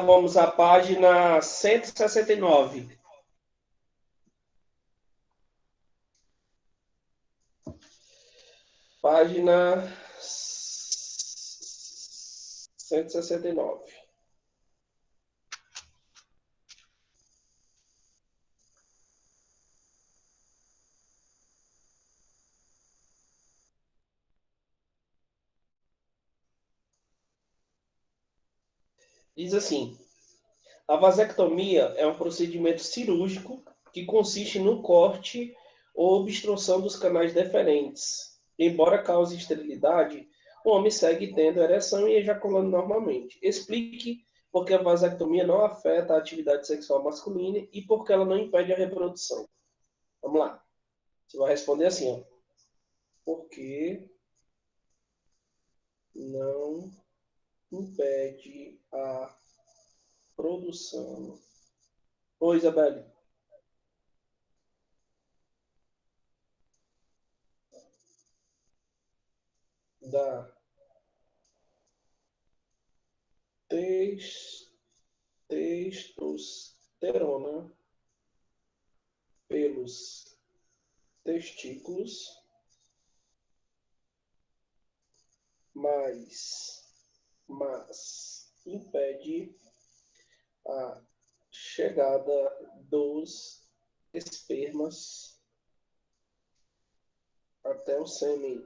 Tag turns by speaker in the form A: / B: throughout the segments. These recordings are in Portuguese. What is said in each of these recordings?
A: Vamos à página 169. Página 169. Diz assim: a vasectomia é um procedimento cirúrgico que consiste no corte ou obstrução dos canais deferentes. Embora cause esterilidade, o homem segue tendo ereção e ejaculando normalmente. Explique por que a vasectomia não afeta a atividade sexual masculina e por que ela não impede a reprodução. Vamos lá. Você vai responder assim, ó. Por que não impede a produção? Oi, Isabelle. Da testosterona pelos testículos, mas impede a chegada dos espermas até o sêmen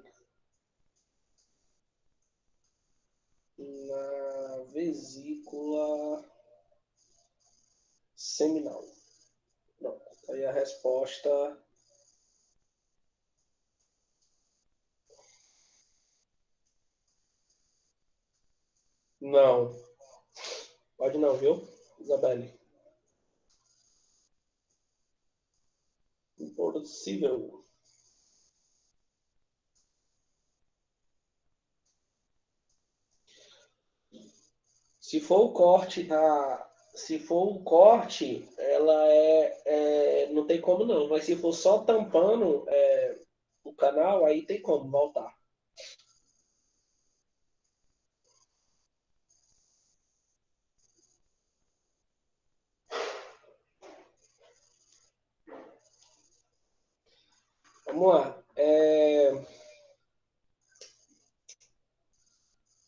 A: na vesícula seminal. Pronto. Aí a resposta. Não. Pode não, viu, Isabelle? Impossível. Se for o corte da. Se for o corte, ela não tem como não. Mas se for só tampando o canal, aí tem como voltar. Vamos lá.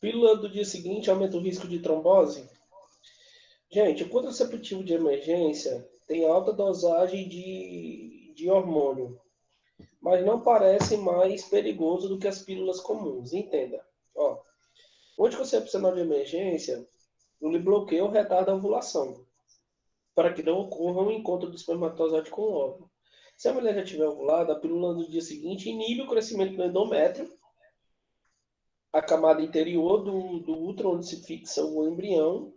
A: Pílula do dia seguinte aumenta o risco de trombose? Gente, o contraceptivo de emergência tem alta dosagem de hormônio, mas não parece mais perigoso do que as pílulas comuns. Entenda. Ó, o anticoncepcional de emergência ele bloqueia ou retarda a ovulação, para que não ocorra um encontro do espermatozoide com o óvulo. Se a mulher já tiver ovulado, a pílula no dia seguinte inibe o crescimento do endométrio, a camada interior do útero onde se fixa o embrião.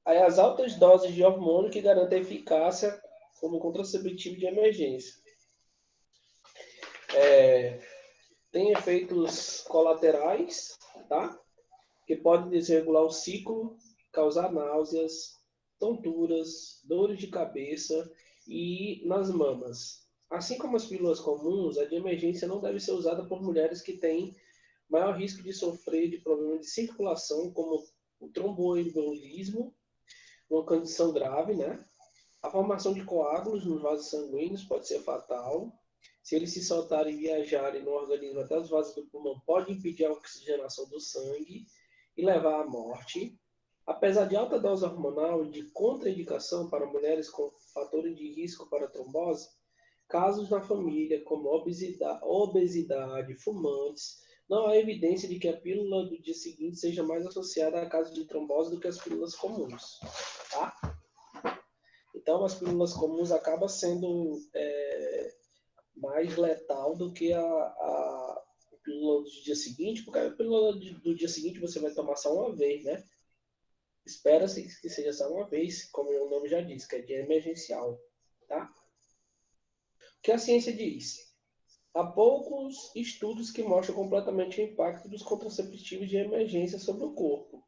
A: Aí as altas doses de hormônio que garantem a eficácia como contraceptivo de emergência. Tem efeitos colaterais, tá? Que podem desregular o ciclo, causar náuseas, tonturas, dores de cabeça e nas mamas. Assim como as pílulas comuns, a de emergência não deve ser usada por mulheres que têm maior risco de sofrer de problemas de circulação, como o tromboembolismo, uma condição grave, né? A formação de coágulos nos vasos sanguíneos pode ser fatal. Se eles se soltarem e viajarem no organismo até os vasos do pulmão, pode impedir a oxigenação do sangue e levar à morte. Apesar de alta dose hormonal e de contraindicação para mulheres com fatores de risco para trombose, casos na família, como obesidade, fumantes, não há evidência de que a pílula do dia seguinte seja mais associada a casos de trombose do que as pílulas comuns. Tá? Então, as pílulas comuns acabam sendo mais letal do que a pílula do dia seguinte, porque a pílula do dia seguinte você vai tomar só uma vez, né? Espera-se que seja só uma vez, como o nome já diz, que é de emergencial, tá? O que a ciência diz? Há poucos estudos que mostram completamente o impacto dos contraceptivos de emergência sobre o corpo,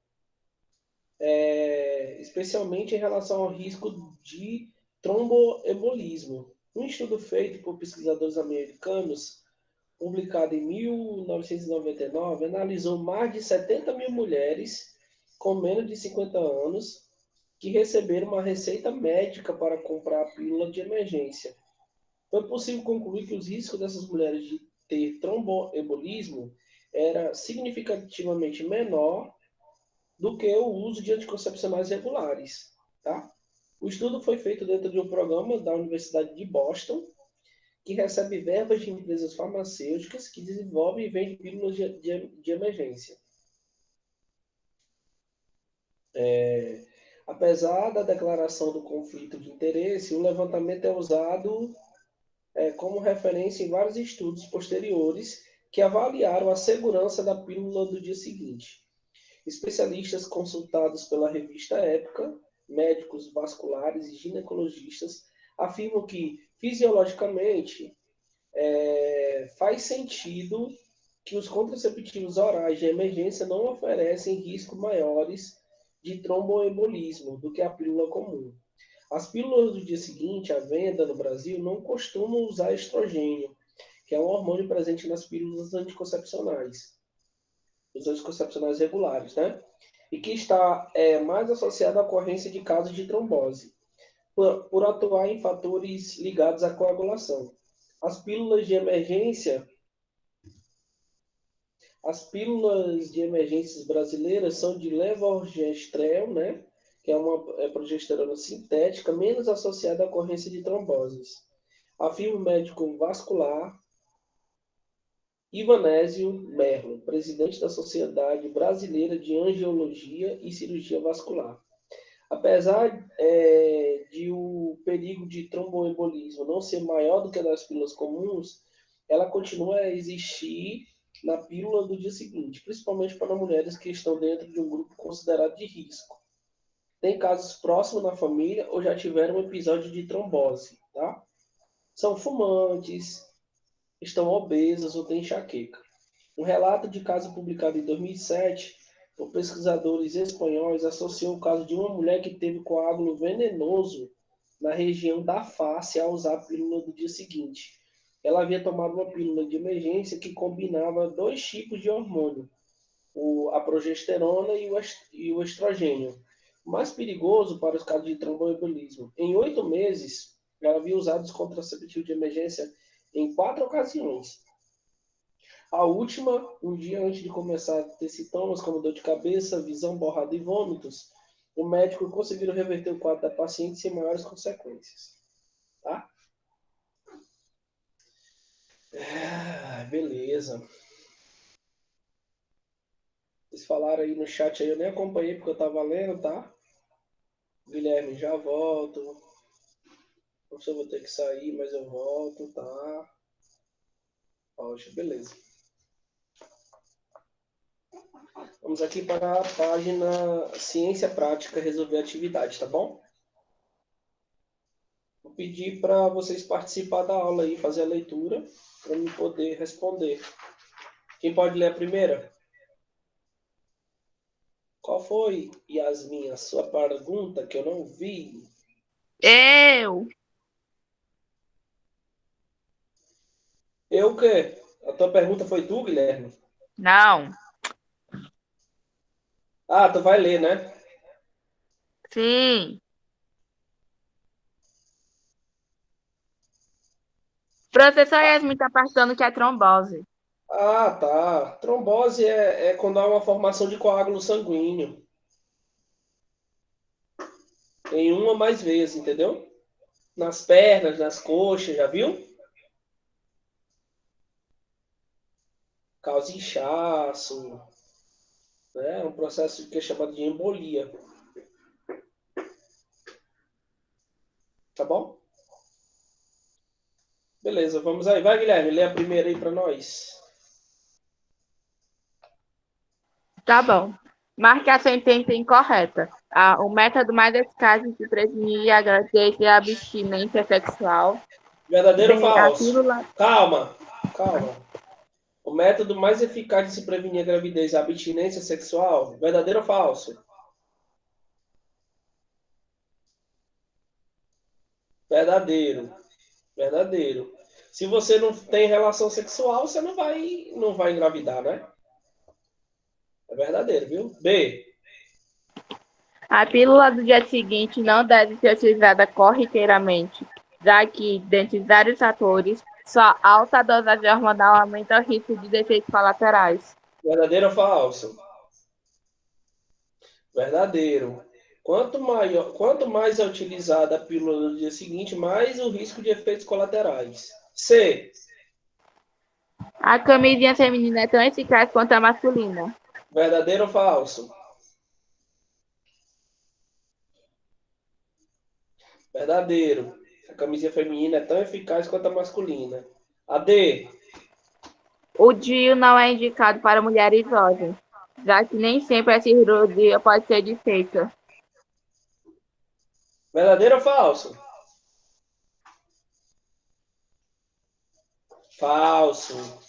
A: especialmente em relação ao risco de tromboembolismo. Um estudo feito por pesquisadores americanos, publicado em 1999, analisou mais de 70 mil mulheres com menos de 50 anos que receberam uma receita médica para comprar a pílula de emergência. Foi possível concluir que os riscos dessas mulheres de ter tromboembolismo era significativamente menor do que o uso de anticoncepcionais regulares, tá? O estudo foi feito dentro de um programa da Universidade de Boston, que recebe verbas de empresas farmacêuticas que desenvolvem e vendem pílulas de emergência. Apesar da declaração do conflito de interesse, o levantamento é usado como referência em vários estudos posteriores que avaliaram a segurança da pílula do dia seguinte. Especialistas consultados pela revista Época, médicos vasculares e ginecologistas, afirmam que, fisiologicamente, faz sentido que os contraceptivos orais de emergência não oferecem riscos maiores de tromboembolismo do que a pílula comum. As pílulas do dia seguinte, à venda no Brasil, não costumam usar estrogênio, que é um hormônio presente nas pílulas anticoncepcionais, os anticoncepcionais regulares, né? E que está mais associado à ocorrência de casos de trombose, por atuar em fatores ligados à coagulação. As pílulas de emergência As pílulas de emergências brasileiras são de levonorgestrel, né? Que é uma progesterona sintética, menos associada à ocorrência de tromboses. Afirma o médico vascular Ivanésio Merlo, presidente da Sociedade Brasileira de Angiologia e Cirurgia Vascular. Apesar de o perigo de tromboembolismo não ser maior do que das pílulas comuns, ela continua a existir na pílula do dia seguinte, principalmente para mulheres que estão dentro de um grupo considerado de risco. Tem casos próximos na família ou já tiveram um episódio de trombose, tá? São fumantes, estão obesas ou têm enxaqueca. Um relato de caso publicado em 2007 por pesquisadores espanhóis associou o caso de uma mulher que teve coágulo venenoso na região da face ao usar a pílula do dia seguinte. Ela havia tomado uma pílula de emergência que combinava dois tipos de hormônio, a progesterona e o estrogênio. O mais perigoso para os casos de tromboembolismo. Em 8 meses, ela havia usado os contraceptivos de emergência em 4 ocasiões. A última, um dia antes de começar a ter sintomas como dor de cabeça, visão borrada e vômitos, o médico conseguiu reverter o quadro da paciente sem maiores consequências. Tá? Beleza. Vocês falaram aí no chat aí, eu nem acompanhei porque eu tava lendo, tá? Guilherme, já volto. Não sei se eu vou ter que sair, mas eu volto, tá? Poxa, beleza. Vamos aqui para a página Ciência Prática Resolver Atividade, tá bom? Vou pedir para vocês participar da aula aí, fazer a leitura, para eu poder responder. Quem pode ler a primeira? Qual foi, Yasmin, a sua pergunta que eu não vi?
B: Eu.
A: Eu o quê? A tua pergunta foi tu, Guilherme?
B: Não.
A: Ah, tu vai ler, né?
B: Sim. Professor Yasmin está perguntando o que é trombose.
A: Ah, tá. Trombose é quando há uma formação de coágulo sanguíneo em uma ou mais vezes, entendeu? Nas pernas, nas coxas, já viu? Causa inchaço, né? É um processo que é chamado de embolia. Tá bom? Beleza, vamos aí. Vai, Guilherme, lê a primeira aí para nós.
B: Tá bom. Marque a sentença incorreta. O método mais eficaz de se prevenir a gravidez e a abstinência sexual.
A: Verdadeiro ou
B: B. A
A: falso?
B: pílula.
A: Calma, calma. O método mais eficaz de se prevenir a gravidez é a abstinência sexual? Verdadeiro ou falso? Verdadeiro. Verdadeiro. Se você não tem relação sexual, você não vai engravidar, né? É verdadeiro, viu? B.
B: A pílula do dia seguinte não deve ser utilizada corriqueiramente, já que, dentre vários fatores, sua alta dosagem hormonal aumenta o risco de efeitos colaterais.
A: Verdadeiro ou falso? Verdadeiro. Quanto mais é utilizada a pílula no dia seguinte, mais o risco de efeitos colaterais. C.
B: A camisinha feminina é tão eficaz quanto a masculina.
A: Verdadeiro ou falso? Verdadeiro. A camisinha feminina é tão eficaz quanto a masculina. A D.
B: O DIU não é indicado para mulheres jovens, já que nem sempre a cirurgia pode ser feita.
A: Verdadeiro ou falso? Falso.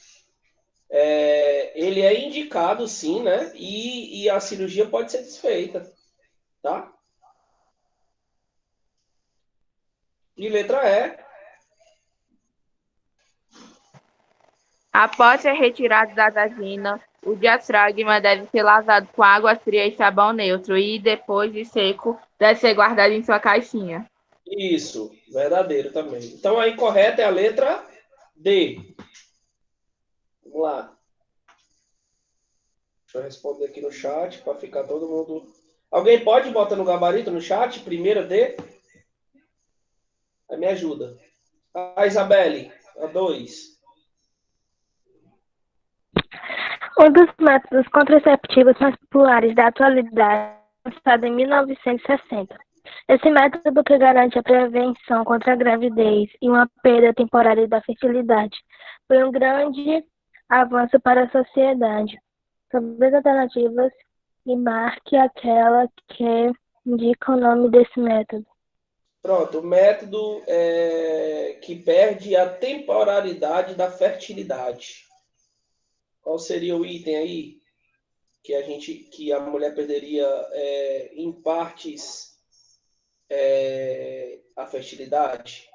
A: Ele é indicado, sim, né? E a cirurgia pode ser desfeita, tá? E letra E.
B: Após ser retirado da vagina, o diafragma deve ser lavado com água fria e sabão neutro e, depois de seco, deve ser guardado em sua caixinha.
A: Isso, verdadeiro também. Então a incorreta é a letra D. Vamos lá. Deixa eu responder aqui no chat para ficar todo mundo. Alguém pode botar no gabarito no chat? Primeira D? Aí me ajuda. A Isabelle, a 2.
C: Um dos métodos contraceptivos mais populares da atualidade foi lançado em 1960. Esse método que garante a prevenção contra a gravidez e uma perda temporária da fertilidade foi um grande avanço para a sociedade. Sobre as alternativas, e marque aquela que indica o nome desse método.
A: Pronto, o método que perde a temporalidade da fertilidade. Qual seria o item aí que a mulher perderia em partes a fertilidade?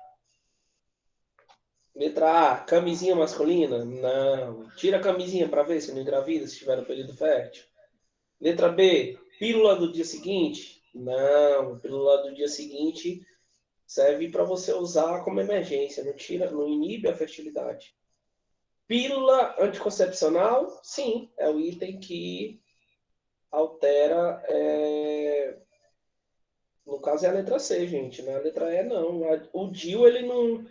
A: Letra A, camisinha masculina? Não. Tira a camisinha para ver se não engravida, se estiver no período fértil. Letra B, pílula do dia seguinte? Não. Pílula do dia seguinte serve para você usar como emergência, não inibe a fertilidade. Pílula anticoncepcional? Sim, é o item que altera. No caso é a letra C, gente, não é a letra E, não. O DIU ele não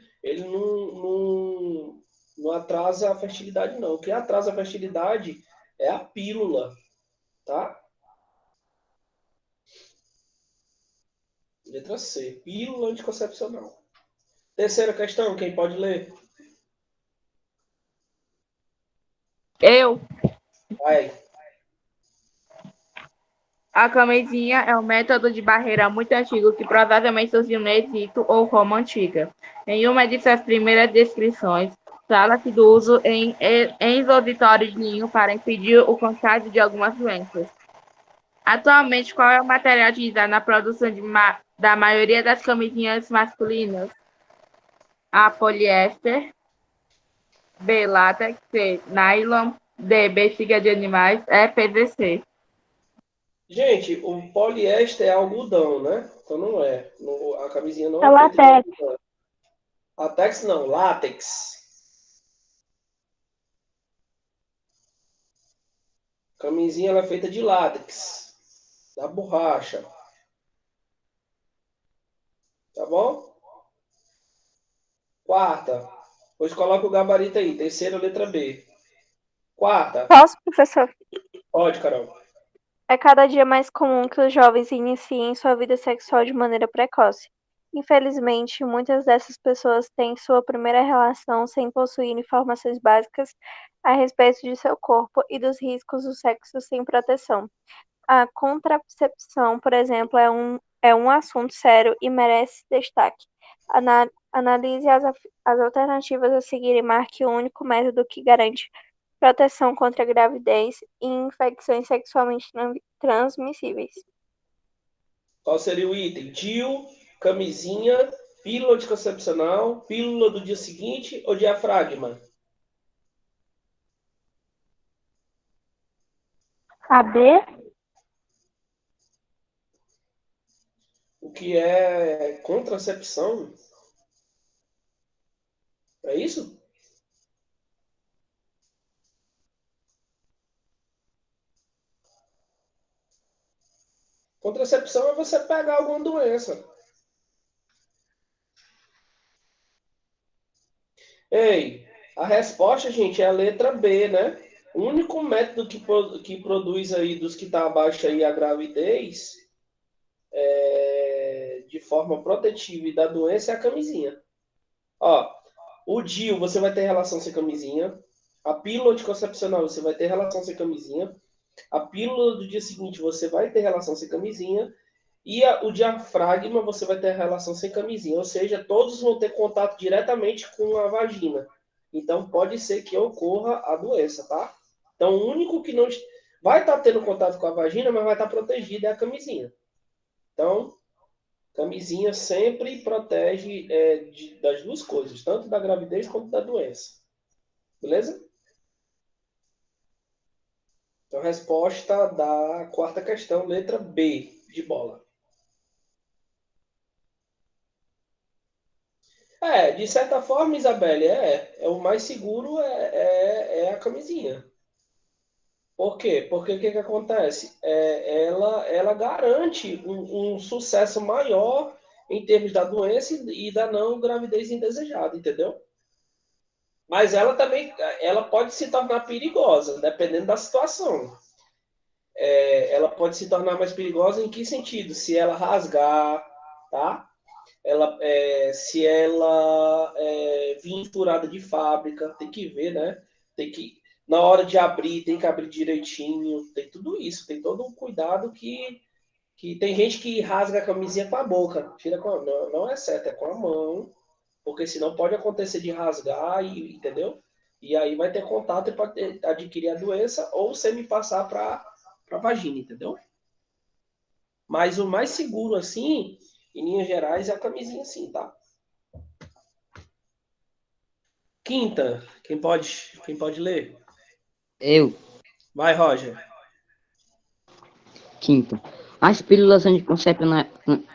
A: atrasa a fertilidade, não. O que atrasa a fertilidade é a pílula, tá? Letra C, pílula anticoncepcional. Terceira questão, quem pode ler?
B: Eu.
A: Vai.
B: A camisinha é um método de barreira muito antigo que provavelmente surgiu no Egito ou Roma Antiga. Em uma de suas primeiras descrições, fala-se do uso em expositório de linho para impedir o contágio de algumas doenças. Atualmente, qual é o material utilizado na produção da maioria das camisinhas masculinas? A. Poliéster. B. Látex. C. Nylon. D. Bexiga de animais. E. PVC.
A: Gente, o poliéster é algodão, né? Então não é. A camisinha não
C: É
A: é feita de
C: latex.
A: algodão. Látex não, látex. Camisinha ela é feita de látex, da borracha. Tá bom? Quarta. Pois coloca o gabarito aí. Terceira, letra B. Quarta.
D: Posso, professor?
A: Pode, Carol.
D: É cada dia mais comum que os jovens iniciem sua vida sexual de maneira precoce. Infelizmente, muitas dessas pessoas têm sua primeira relação sem possuir informações básicas a respeito de seu corpo e dos riscos do sexo sem proteção. A contracepção, por exemplo, é um assunto sério e merece destaque. Analise as alternativas a seguir e marque o único método que garante proteção contra a gravidez e infecções sexualmente transmissíveis.
A: Qual seria o item? DIU, camisinha, pílula anticoncepcional, pílula do dia seguinte ou diafragma?
C: A B?
A: o que é contracepção. É isso? Contracepção é você pegar alguma doença. Ei, a resposta, gente, é a letra B, né? O único método que produz aí dos que está abaixo aí a gravidez de forma protetiva e da doença é a camisinha. Ó, o DIU você vai ter relação sem camisinha. A pílula anticoncepcional você vai ter relação sem camisinha. A pílula do dia seguinte você vai ter relação sem camisinha. E o diafragma você vai ter relação sem camisinha. Ou seja, todos vão ter contato diretamente com a vagina. Então pode ser que ocorra a doença, tá? Então o único que não vai estar tendo contato com a vagina, mas vai estar protegido é a camisinha. Então, camisinha sempre protege das duas coisas, tanto da gravidez quanto da doença. Beleza? Então, resposta da quarta questão, letra B, de bola. De certa forma, Isabelle, o mais seguro é a camisinha. Por quê? Porque o que acontece? Ela garante um sucesso maior em termos da doença e da não gravidez indesejada, entendeu? Mas ela também ela pode se tornar perigosa, dependendo da situação. Ela pode se tornar mais perigosa em que sentido? Se ela rasgar, tá? Se ela vir furada de fábrica, tem que ver, né? Tem que, na hora de abrir, tem que abrir direitinho, tem tudo isso, tem todo um cuidado que tem gente que rasga a camisinha com a boca, tira com a, não é certo, é com a mão, porque senão pode acontecer de rasgar, entendeu? E aí vai ter contato e pode adquirir a doença ou me passar para a vagina, entendeu? Mas o mais seguro, assim, em linhas gerais, é a camisinha, sim, tá? Quinta, quem pode ler?
E: Eu,
A: Vai, Roger.
E: quinto. As pílulas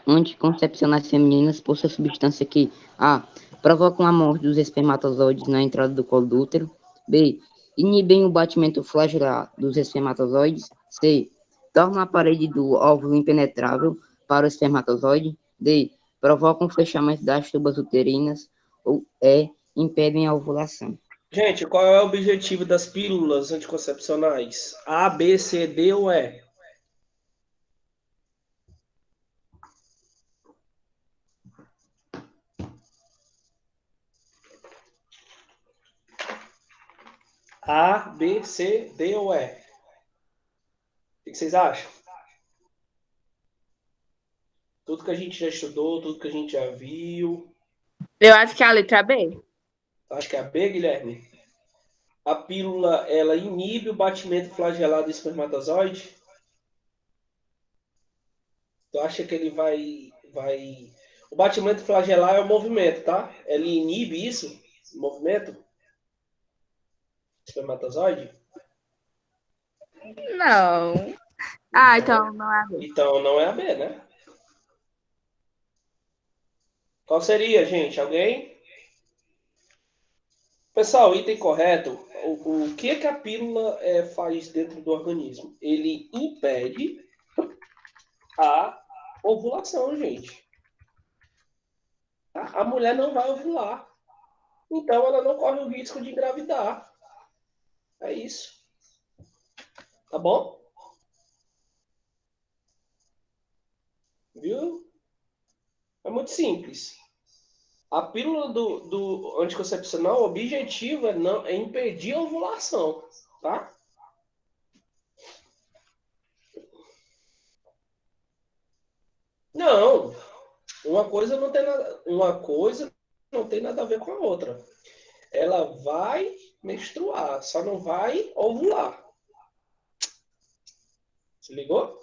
E: anticoncepcionais femininas possuem substância que A. Provocam a morte dos espermatozoides na entrada do colo do útero. B. Inibem o batimento flagelar dos espermatozoides. C. Tornam a parede do óvulo impenetrável para o espermatozoide. D. Provocam o fechamento das tubas uterinas. Ou E. Impedem a ovulação.
A: Gente, qual é o objetivo das pílulas anticoncepcionais? A, B, C, D ou E? A, B, C, D ou E? O que vocês acham? Tudo que a gente já estudou, tudo que a gente já viu.
B: Eu acho que é a letra B.
A: Acho que é a B, Guilherme. A pílula, ela inibe o batimento flagelar do espermatozoide? Tu acha que ele vai... O batimento flagelar é o movimento, tá? Ele inibe isso? O movimento? Espermatozoide?
B: Não. Então não é a B.
A: Então não é a B, né? Qual seria, gente? Alguém? Pessoal, item correto. O que é que a pílula faz dentro do organismo? Ele impede a ovulação, gente. A mulher não vai ovular. Então ela não corre o risco de engravidar. É isso. Tá bom? Viu? É muito simples. A pílula do anticoncepcional, o objetivo é impedir a ovulação, tá? Não, uma coisa não tem nada a ver com a outra. Ela vai menstruar, só não vai ovular. Se ligou?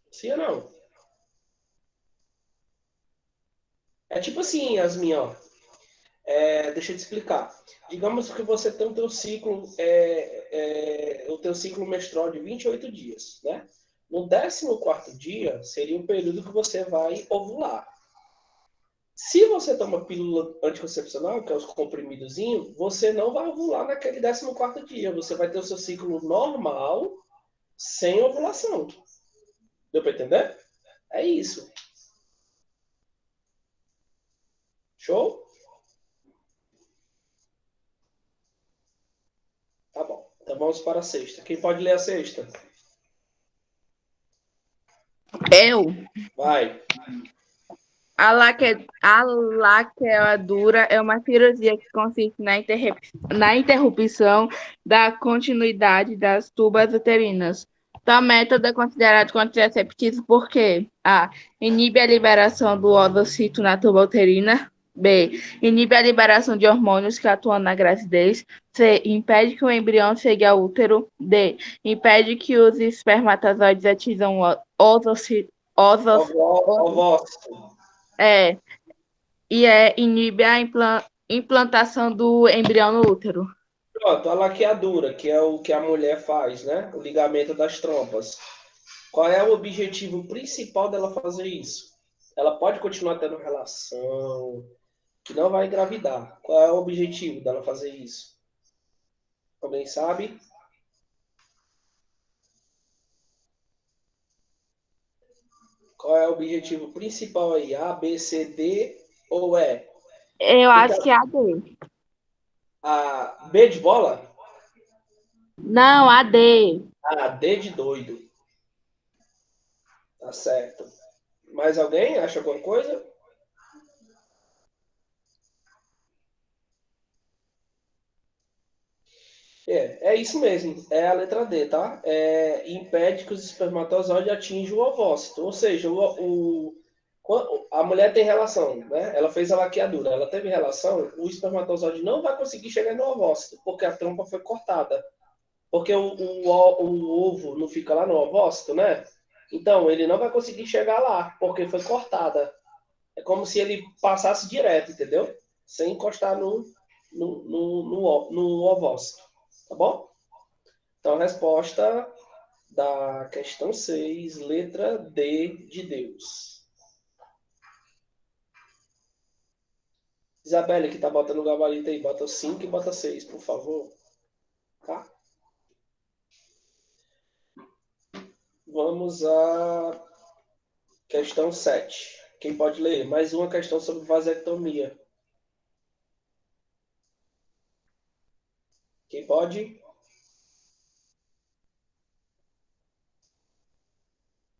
A: Sim ou não? É tipo assim, Yasmin, ó. Deixa eu te explicar. Digamos que você tem o teu ciclo menstrual de 28 dias, né? No 14º dia, seria o período que você vai ovular. Se você toma pílula anticoncepcional, que é os comprimidozinhos, você não vai ovular naquele 14º dia. Você vai ter o seu ciclo normal, sem ovulação. Deu para entender? É isso. Show? Tá bom. Então vamos para a sexta. Quem pode ler a sexta?
B: Eu.
A: Vai.
B: A laqueadura é uma cirurgia que consiste na interrupção da continuidade das tubas uterinas. Tal método é considerado contraceptivo porque A. Inibe a liberação do ovocito na tuba uterina. B. Inibe a liberação de hormônios que atuam na gravidez. C. Impede que o embrião chegue ao útero. D. Impede que os espermatozoides atinjam o
A: Ovócito.
B: é, inibe a implantação do embrião no útero.
A: Pronto, a laqueadura, que é o que a mulher faz, né? O ligamento das trompas. Qual é o objetivo principal dela fazer isso? Ela pode continuar tendo relação, que não vai engravidar. Qual é o objetivo dela fazer isso? Alguém sabe? Qual é o objetivo principal aí? A, B, C, D ou E?
B: Eu
A: Que
B: acho que é a D.
A: a B de bola?
B: Não, a D.
A: A D de doido. Tá certo. Mais alguém acha alguma coisa? É isso mesmo. É a letra D, tá? Impede que os espermatozoides atinjam o ovócito. Ou seja, a mulher tem relação, né? Ela fez a laqueadura, ela teve relação, o espermatozoide não vai conseguir chegar no ovócito, porque a trompa foi cortada. Porque o ovo não fica lá no ovócito, né? Então, ele não vai conseguir chegar lá, porque foi cortada. É como se ele passasse direto, entendeu? Sem encostar no ovócito. Tá bom? Então, a resposta da questão 6, letra D de Deus. Isabelle, que tá botando o gabarito aí, bota 5 e bota 6, por favor. Tá? Vamos à questão 7. Quem pode ler? Mais uma questão sobre vasectomia. Quem pode?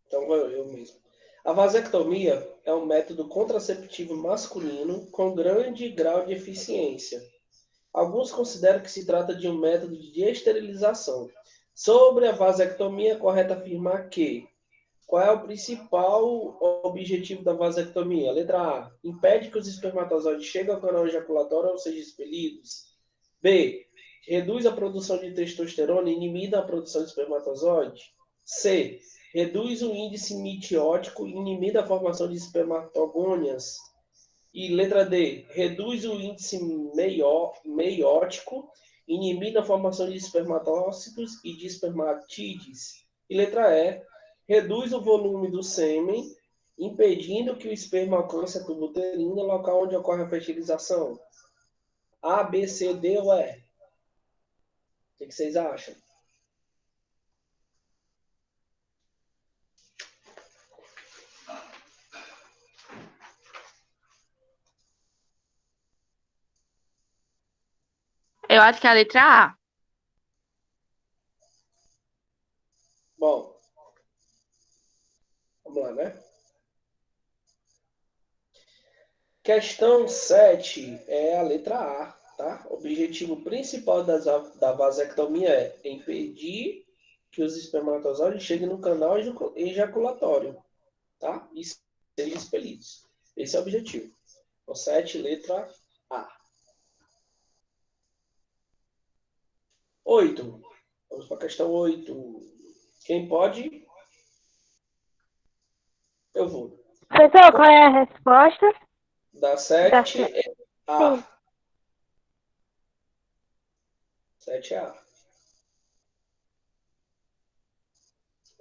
A: Então vou eu mesmo. A vasectomia é um método contraceptivo masculino com grande grau de eficiência. Alguns consideram que se trata de um método de esterilização. Sobre a vasectomia, é correto afirmar que qual é o principal objetivo da vasectomia? Letra A. Impede que os espermatozoides cheguem ao canal ejaculatório ou sejam expelidos. B. Reduz a produção de testosterona e inibida a produção de espermatozoide. C. Reduz o índice mitiótico e inibida a formação de espermatogônias. E letra D. Reduz o índice meiótico e inibida a formação de espermatócitos e de espermatídeos. E letra E. Reduz o volume do sêmen, impedindo que o esperma alcance a tuba uterina, local onde ocorre a fertilização. A, B, C, D ou E? O que vocês acham?
B: Eu acho que é a letra A.
A: Bom, vamos lá, né? Questão 7 é a letra A, tá? O objetivo principal da vasectomia é impedir que os espermatozoides cheguem no canal ejaculatório, tá? E sejam expelidos. Esse é o objetivo. Então, 7, letra A. 8. Vamos para a questão 8. Quem pode? Eu vou.
C: Professor, qual é a resposta?
A: Da 7 é A.
C: Sim.
A: 7 é A.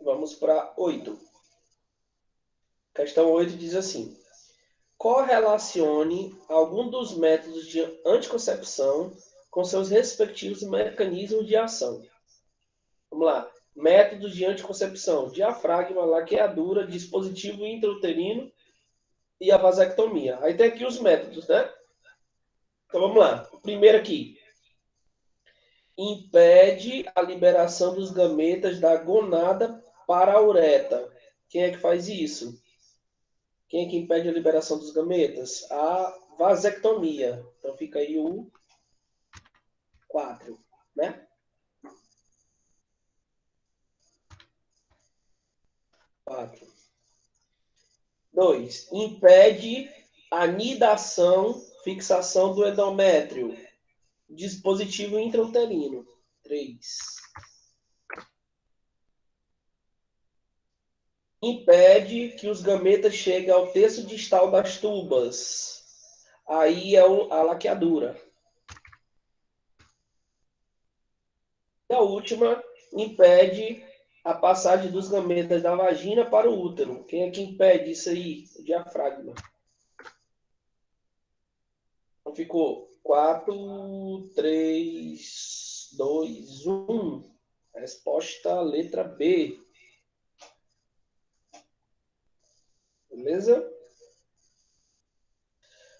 A: Vamos para 8. Questão 8 diz assim: correlacione algum dos métodos de anticoncepção com seus respectivos mecanismos de ação. Vamos lá. Métodos de anticoncepção: diafragma, laqueadura, dispositivo intrauterino e a vasectomia. Aí tem aqui os métodos, né? Então vamos lá. O primeiro aqui. Impede a liberação dos gametas da gonada para a uretra. Quem é que faz isso? Quem é que impede a liberação dos gametas? A vasectomia. Então fica aí o 4, né? 4. 2. Impede anidação, fixação do endométrio. Dispositivo intrauterino. 3. Impede que os gametas cheguem ao terço distal das tubas. Aí é a laqueadura. E a última, impede a passagem dos gametas da vagina para o útero. Quem é que impede isso aí? O diafragma. Então ficou 4, 3, 2, 1. Resposta letra B. Beleza?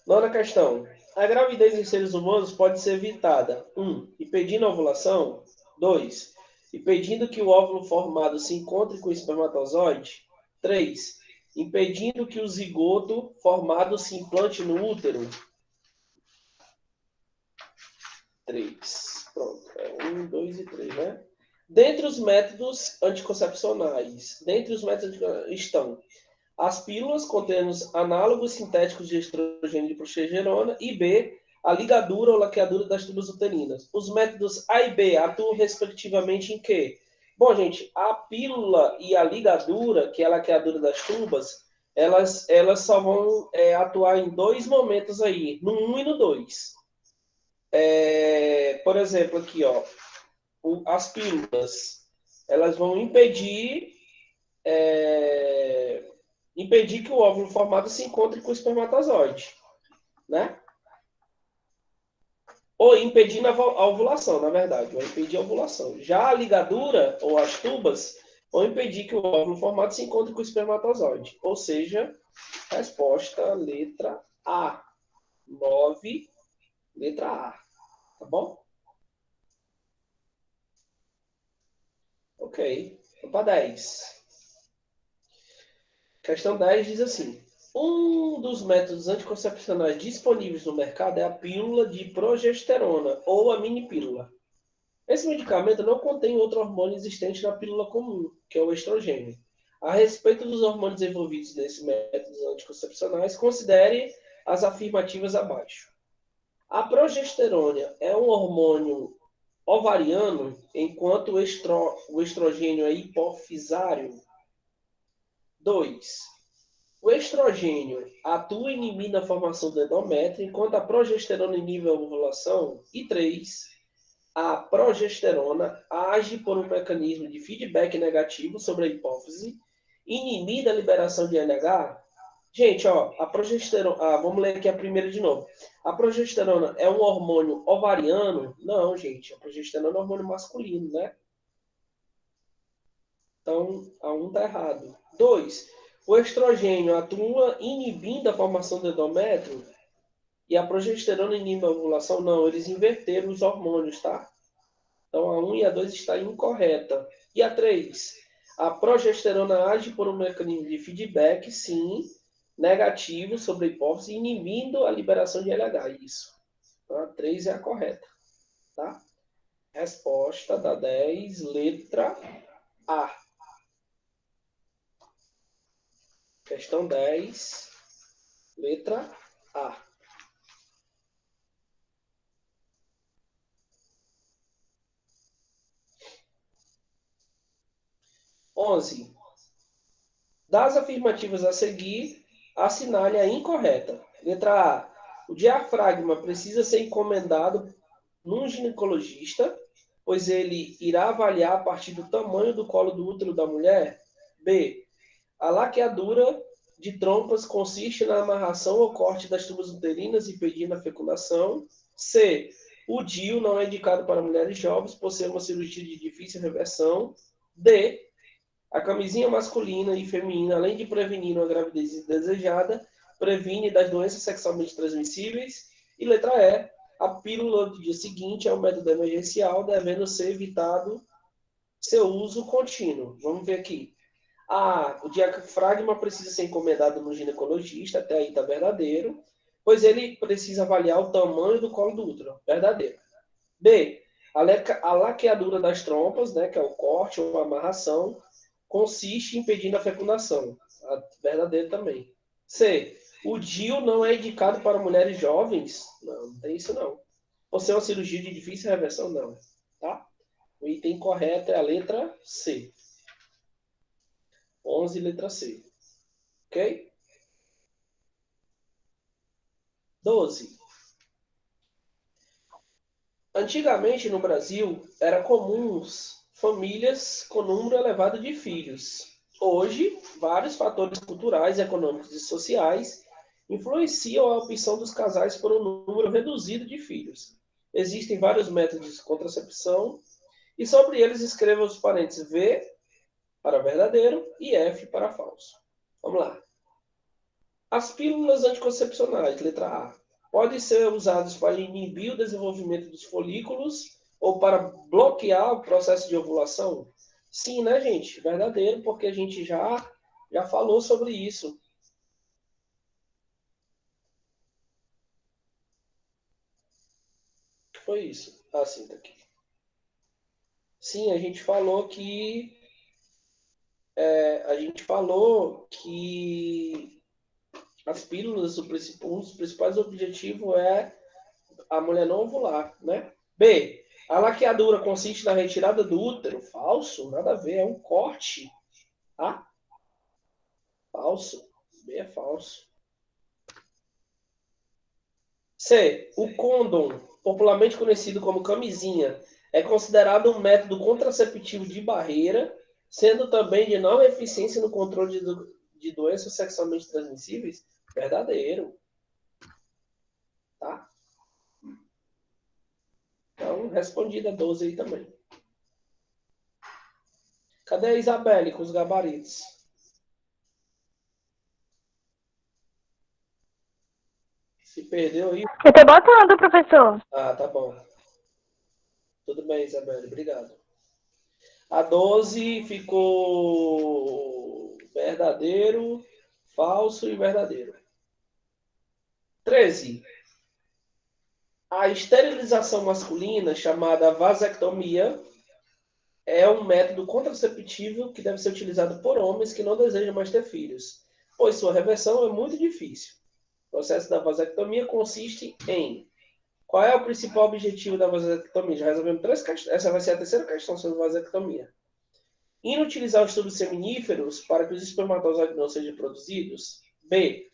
A: Nona questão. A gravidez em seres humanos pode ser evitada. 1. Impedindo a ovulação. 2. Impedindo que o óvulo formado se encontre com o espermatozoide. 3. Impedindo que o zigoto formado se implante no útero. 3. Pronto. É 1, 2 e 3, né? Dentre os métodos anticoncepcionais, estão as pílulas contendo análogos sintéticos de estrogênio e de progesterona, e B, a ligadura ou laqueadura das tubas uterinas. Os métodos A e B atuam respectivamente em quê? Bom, gente, a pílula e a ligadura, que é a laqueadura das tubas, elas só vão atuar em dois momentos aí, no 1 e no 2. Por exemplo, aqui, ó, as pílulas, elas vão impedir que o óvulo formado se encontre com o espermatozoide, né? Ou impedindo a ovulação, na verdade, vai impedir a ovulação. Já a ligadura, ou as tubas, vão impedir que o óvulo formado se encontre com o espermatozoide. Ou seja, resposta letra A. 9, letra A. Tá bom? Ok. Vamos para 10. Questão 10 diz assim: um dos métodos anticoncepcionais disponíveis no mercado é a pílula de progesterona, ou a mini-pílula. Esse medicamento não contém outro hormônio existente na pílula comum, que é o estrogênio. A respeito dos hormônios envolvidos nesses métodos anticoncepcionais, considere as afirmativas abaixo. A progesterona é um hormônio ovariano, enquanto o estrogênio é hipofisário. 2. O estrogênio atua inibindo a formação do endométrio, enquanto a progesterona inibe a ovulação. E 3. A progesterona age por um mecanismo de feedback negativo sobre a hipófise, inibindo a liberação de LH. Gente, ó, a progesterona... vamos ler aqui a primeira de novo. A progesterona é um hormônio ovariano? Não, gente. A progesterona é um hormônio masculino, né? Então, a 1 está errado. 2. O estrogênio atua inibindo a formação do endométrio e a progesterona inibe a ovulação? Não, eles inverteram os hormônios, tá? Então, a 1 e a 2 está incorreta. E a 3? A progesterona age por um mecanismo de feedback, sim, negativo sobre a hipófise, inibindo a liberação de LH. Isso. Então, a 3 é a correta. Tá? Resposta da 10, letra A. Questão 10, letra A. Onze. Das afirmativas a seguir, assinale a incorreta. Letra A. O diafragma precisa ser encomendado num ginecologista. pois ele irá avaliar a partir do tamanho do colo do útero da mulher? B. A laqueadura de trompas consiste na amarração ou corte das tubas uterinas impedindo a fecundação. C. O DIU não é indicado para mulheres jovens por ser uma cirurgia de difícil reversão. D. A camisinha masculina e feminina, além de prevenir uma gravidez indesejada, previne das doenças sexualmente transmissíveis. E letra E. A pílula do dia seguinte é um método emergencial, devendo ser evitado seu uso contínuo. Vamos ver aqui. O diafragma precisa ser encomendado no ginecologista, até aí está verdadeiro, pois ele precisa avaliar o tamanho do colo do útero, verdadeiro. B. A laqueadura das trompas, né, que é o corte ou a amarração, consiste em impedindo a fecundação, verdadeiro também. C. O DIU não é indicado para mulheres jovens? Não tem isso não. Ou ser uma cirurgia de difícil reversão? Não. Tá? O item correto é a letra C. 11, letra C. Ok? 12. Antigamente, no Brasil, era comum famílias com número elevado de filhos. Hoje, vários fatores culturais, econômicos e sociais influenciam a opção dos casais por um número reduzido de filhos. Existem vários métodos de contracepção e sobre eles escreva os parênteses V para verdadeiro e F para falso. Vamos lá. As pílulas anticoncepcionais, letra A, podem ser usadas para inibir o desenvolvimento dos folículos ou para bloquear o processo de ovulação? Sim, né, gente? Verdadeiro, porque a gente já falou sobre isso. O que foi isso? Ah, sim, tá aqui. Sim, a gente falou que as pílulas, um dos principais objetivos é a mulher não ovular, né? B. A laqueadura consiste na retirada do útero. Falso, nada a ver, é um corte. Tá? Falso. B é falso. C. O condom, popularmente conhecido como camisinha, é considerado um método contraceptivo de barreira, sendo também de não eficiência no controle de doenças sexualmente transmissíveis? Verdadeiro. Tá? Então, respondida 12 aí também. Cadê a Isabelle com os gabaritos? Se perdeu aí?
C: Eu tô botando, professor.
A: Ah, tá bom. Tudo bem, Isabelle. Obrigado. A 12 ficou verdadeiro, falso e verdadeiro. 13. A esterilização masculina, chamada vasectomia, é um método contraceptivo que deve ser utilizado por homens que não desejam mais ter filhos, pois sua reversão é muito difícil. O processo da vasectomia consiste em: qual é o principal objetivo da vasectomia? Já resolvemos 3 questões. Essa vai ser a terceira questão sobre vasectomia. Inutilizar os tubos seminíferos para que os espermatozoides não sejam produzidos. B.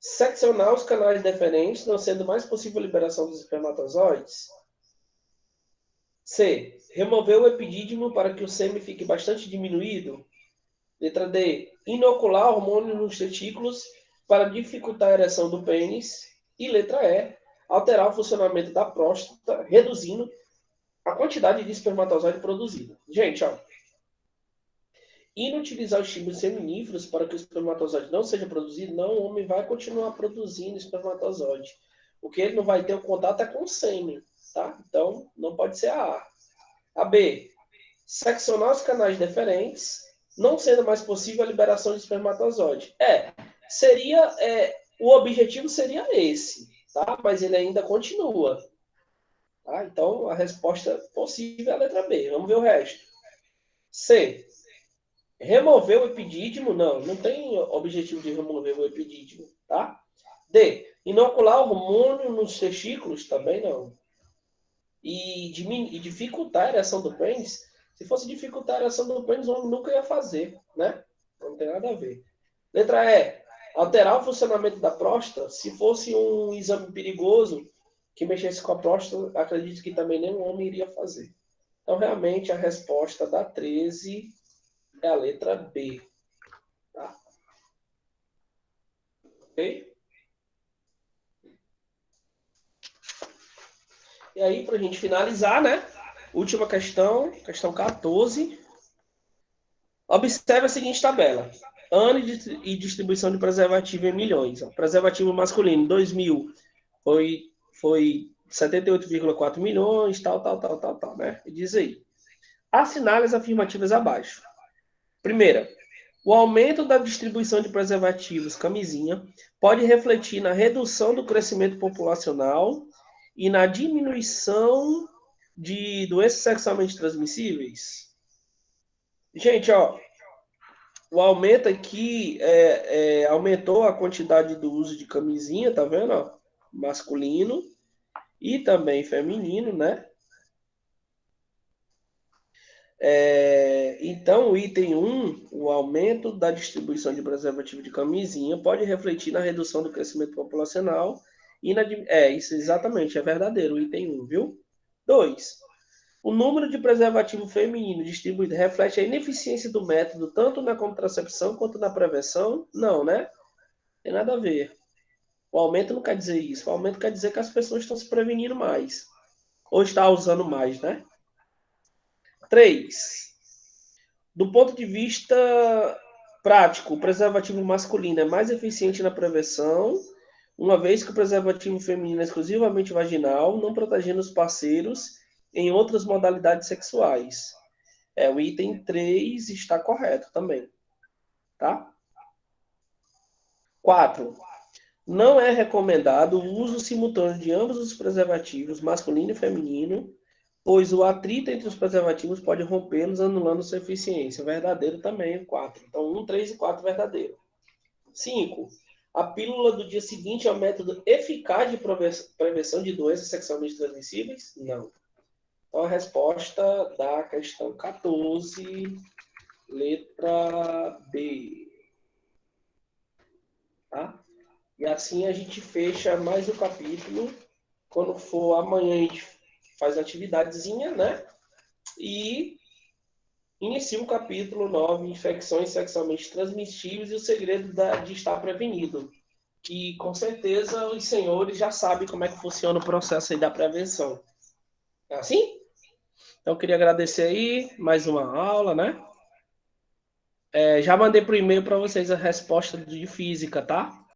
A: Seccionar os canais deferentes, não sendo mais possível a liberação dos espermatozoides. C. Remover o epidídimo para que o sêmen fique bastante diminuído. Letra D. Inocular hormônio nos testículos para dificultar a ereção do pênis. E letra E. Alterar o funcionamento da próstata, reduzindo a quantidade de espermatozoide produzido. Gente, ó. Inutilizar os estímulos seminíferos para que o espermatozoide não seja produzido, não, o homem vai continuar produzindo espermatozoide. O que ele não vai ter o contato é com o sêmen, tá? Então, não pode ser a A. A B. Seccionar os canais deferentes, não sendo mais possível a liberação de espermatozoide. O objetivo seria esse, tá? Mas ele ainda continua. Tá? Então, a resposta possível é a letra B. Vamos ver o resto. C. Remover o epidídimo? Não tem objetivo de remover o epidídimo, tá? D. Inocular hormônio nos testículos? Também não. E dificultar a ereção do pênis? Se fosse dificultar a ereção do pênis, o homem nunca ia fazer, né? Não tem nada a ver. Letra E. Alterar o funcionamento da próstata? Se fosse um exame perigoso que mexesse com a próstata, acredito que também nenhum homem iria fazer. Então, realmente, a resposta da 13 é a letra B. Tá? Ok? E aí, para a gente finalizar, né? Última questão, questão 14. Observe a seguinte tabela. Ano e distribuição de preservativo em milhões. Preservativo masculino, 2000, foi 78,4 milhões, tal, né? E diz aí. Assinale as afirmativas abaixo. Primeira, o aumento da distribuição de preservativos camisinha pode refletir na redução do crescimento populacional e na diminuição de doenças sexualmente transmissíveis? Gente, ó, o aumento aqui aumentou a quantidade do uso de camisinha, tá vendo? Ó? Masculino e também feminino, né? Então, o item 1, o aumento da distribuição de preservativo de camisinha pode refletir na redução do crescimento populacional e na... isso exatamente, é verdadeiro, o item 1, viu? 2. O número de preservativo feminino distribuído reflete a ineficiência do método tanto na contracepção quanto na prevenção? Não, né? Tem nada a ver. O aumento não quer dizer isso. O aumento quer dizer que as pessoas estão se prevenindo mais. Ou está usando mais, né? 3. Do ponto de vista prático, o preservativo masculino é mais eficiente na prevenção, uma vez que o preservativo feminino é exclusivamente vaginal, não protegendo os parceiros em outras modalidades sexuais. O item 3 está correto também. Tá? 4. Não é recomendado o uso simultâneo de ambos os preservativos, masculino e feminino, pois o atrito entre os preservativos pode rompê-los, anulando sua eficiência. Verdadeiro também, 4. Então, 1, 3 e 4, verdadeiro. 5. A pílula do dia seguinte é um método eficaz de prevenção de doenças sexualmente transmissíveis? Não. Então, a resposta da questão 14, letra B. Tá? E assim a gente fecha mais um capítulo. Quando for amanhã, a gente faz atividadezinha, né? E inicia o capítulo 9, infecções sexualmente transmissíveis e o segredo de estar prevenido. Que com certeza os senhores já sabem como é que funciona o processo aí da prevenção. É assim? Então, eu queria agradecer aí, mais uma aula, né? Já mandei por e-mail para vocês a resposta de física, tá?